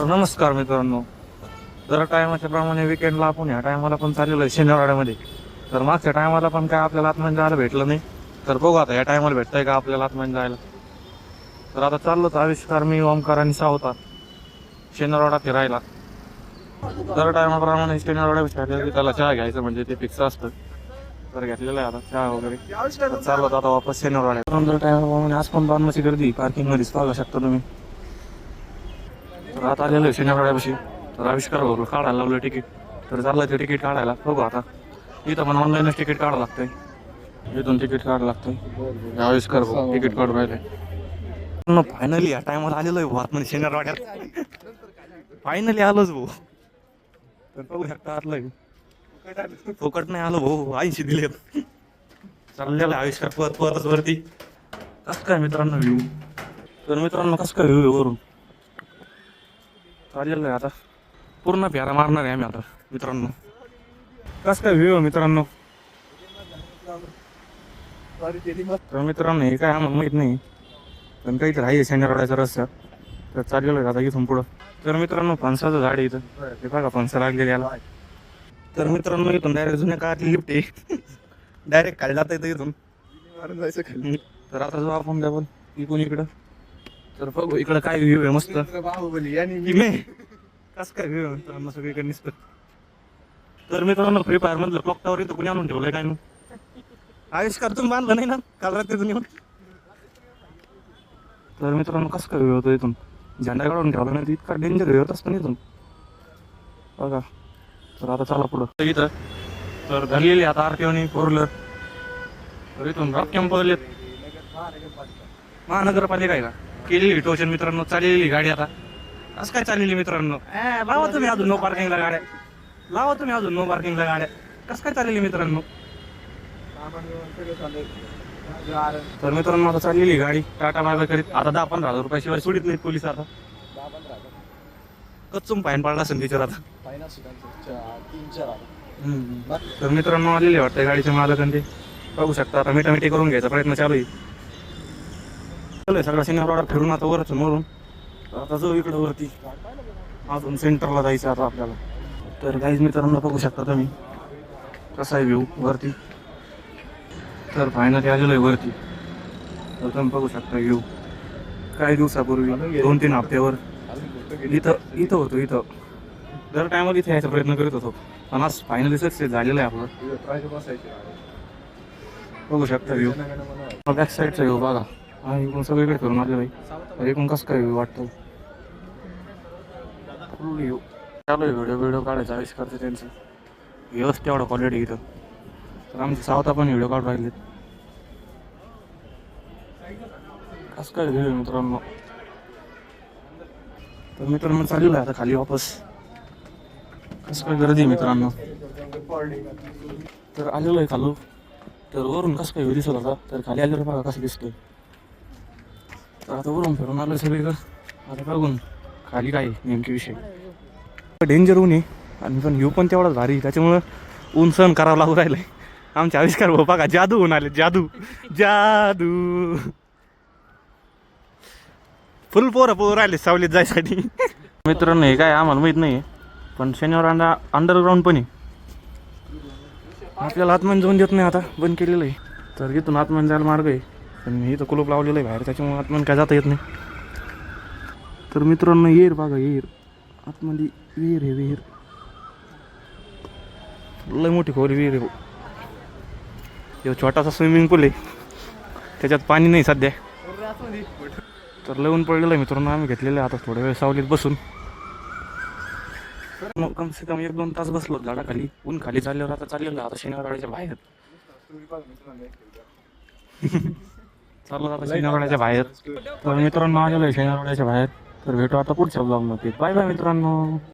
तर नमस्कार मित्रांनो. जर टायमाच्या प्रमाणे विकेंडला आपण ह्या टायमाला पण चाललेलो आहे शनिवारवाड्यामध्ये. तर मागच्या टायमाला पण काय आपल्याला आतमध्ये जायला भेटलं नाही. तर बघू आता या टायमाला भेटतंय का आपल्याला आतमध्ये जायला. तर आता चाललोच आविष्कार, मी, ओमकार आणि सावता शनिवारवाडा फिरायला. दर टायमाप्रमाणे शनिवारवाड्या फिरायला की त्याला चहा घ्यायचं म्हणजे ते फिक्स असतं. तर घेतलेलं आहे आता चहा वगैरे. तर चाललो आता वापस शनिवारवाड्यात. दर टायमाप्रमाणे आज पण बांधण्याची गर्दी पार्किंगमध्येच पाहू शकता तुम्ही. तर आता आलेलं आहे शनिवारवाड्यापाशी. तर आविष्कार भाऊ काढायला लावलं तिकीट. तर चाललं ते तिकीट काढायला. बघू आता इथं पण ऑनलाईनच तिकीट काढावं लागतंय. इथून तिकीट काढावं लागतंय. आविष्कार भाऊ तिकीट काढून राहिले. फायनली या टायमाला आलेलो आहे भाऊ आतमध्ये शनिवारवाड्यात. फायनली आलोच भाऊ. तर बघू शकता आतलं फुकट नाही आलो भाऊ, 80 दिले. चाललेला आविष्कार परत वरती. कसं काय मित्रांनो व्ह्यू. तर मित्रांनो कसं काय व्ह्यू वरून चाललेलं आहे आता. पूर्ण फेरा मारणार आहे आम्ही आता मित्रांनो. कसं काय व्ह्यू मित्रांनो. तर मित्रांनो हे काय आम्हाला माहित नाही, पण काहीतरी आहे शनिवारवाड्याचा रस्ता. तर चाललेलं आहे आता इथून पुढं. तर मित्रांनो फणसाचं झाड आहे इथं, ते बघा फणसा लागलेली याला. तर मित्रांनो इथून डायरेक्ट जुन्या काळातली लिफ्ट आहे. डायरेक्ट खाली जाता येतं इथून. जायचं खाली. तर आता जाऊ आपण डबल इकडून इकडं. तर बघू इकडं काय व्ह्यू आहे मस्त. कसं काय व्ह्यू आहे मित्रांनो सगळीकडे निसतं. तर मित्रांनो फ्री फायर मधलं क्लॉक टावर इथं कुणी आणून ठेवलंय काय. आविष्कार तुम्ही बांधलं नाही ना काल रात्रीतून येऊन. तर मित्रांनो कसं काय व्ह्यू होतं इथून. झेंडा काढून ठेवला नाही इतका डेंजर व्ह्यू होत असतं इथून बघा. तर आता चला पुढं इथं. तर झालेली आता आरटीओ आणि 4 व्हीलर. तर इथून रॉक कॅम्प महानगरपालिका आहे का केलेली टोचन मित्रांनो. चाललेली गाडी आता असं काय चाललेली मित्रांनो. लावा तुम्ही अजून नो पार्किंगला गाड्या. लावा तुम्ही अजून नो पार्किंगला गाड्या. कसं काय चाललेली मित्रांनो. तर मित्रांनो आता चाललेली गाडी टाटा बाय करीत. आता 10-15 हजार रुपयाशिवाय सोडित नाहीत पोलीस. आता कच्चून फाईन पडला असेल तिच्यावर आता. तर मित्रांनो आलेले वाटतं गाडीचे मालक आणि ते बघू शकता. आता मिठामिठी करून घ्यायचा प्रयत्न चालू आहे. सगळं शनिवारवाडा फिरून आता वरच मरून आता जाऊ इकडं वरती. अजून सेंटरला जायचं आता आपल्याला. तर काहीच मित्रांनो बघू शकता तुम्ही कसा आहे व्ह्यू वरती. तर फायनली आलेलो आहे वरती. तर तुम्ही बघू शकता व्ह्यू. काही दिवसापूर्वी 2-3 हप्त्यावर इथं होतो. इथं दर टायमाला इथे यायचा प्रयत्न करत होतो, पण आज फायनली सक्सेस झालेलं आहे आपलं. बघू शकता व्ह्यू. बॅक साईडचा व्ह्यू बघा. हा इकडून सगळीकडे फिरून आले बाई. एकूण कसं काय व्ह्यू वाटतो. फुल व्ह्यू चालू आहे. व्हिडिओ काढायचा आविष्कारचं त्यांचं व्यवस्थित एवढं क्वालिटी इथं. तर आमचे सावता पण व्हिडिओ काढून राहिलेत. कसं काय व्ह्यू मित्रांनो. तर मित्रांनो चाललेलं आहे आता खाली वापस. कसं काय गर्दी मित्रांनो. तर आलेलो आहे खालू. तर वरून कसं काय व्ह्यू दिसत होता. तर खाली आलेलं बघा कसं दिसतंय. तर आता वरून फिरून आलं सगळीकडं. आता बघून खाली काय नेमके विषय. डेंजर ऊन आहे आणि पण व्ह्यू पण तेवढाच भारी. त्याच्यामुळं ऊन सहन करावं लागू राहिलंय. आमचे आविष्कार भाऊ बघा जादू होऊन आले. जादू जादू फुल पोरं राहिले सावलीत जायसाठी. मित्रांनो हे काय आम्हाला माहीत नाही, पण शनिवार अंडरग्राऊंड पण आहे. आपल्याला आतमध्ये जाऊन देत नाही आता, बंद केलेलं आहे. तर इथून आतमध्ये जायला मार्ग आहे, पण इथं कुलूप लावलेलं आहे बाहेर, त्याच्यामुळे आतमध्ये काय जाता येत नाही. तर मित्रांनो येर बघा येर आतमध्ये. विहीर आहे विहीर. लय मोठी खोल विहीर आहे. हे छोटासा स्विमिंग पूल आहे, त्याच्यात पाणी नाही सध्या. तर लय ऊन पडलेलं आहे मित्रांनो. आम्ही घेतलेलं आहे आता थोड्या वेळ सावलीत बसून. कम से कम 1-2 तास बसलो झाडाखाली. ऊन खाली चालल्यावर आता चाललेलं आता शनिवारवाड्याच्या बाहेर. चाललो आता शनिवारवाड्याच्या बाहेर. तर मित्रांनो आलेलो आहे शनिवारवाड्याच्या बाहेर. तर भेटू आता पुढच्या ब्लॉगमध्ये. बाय बाय मित्रांनो.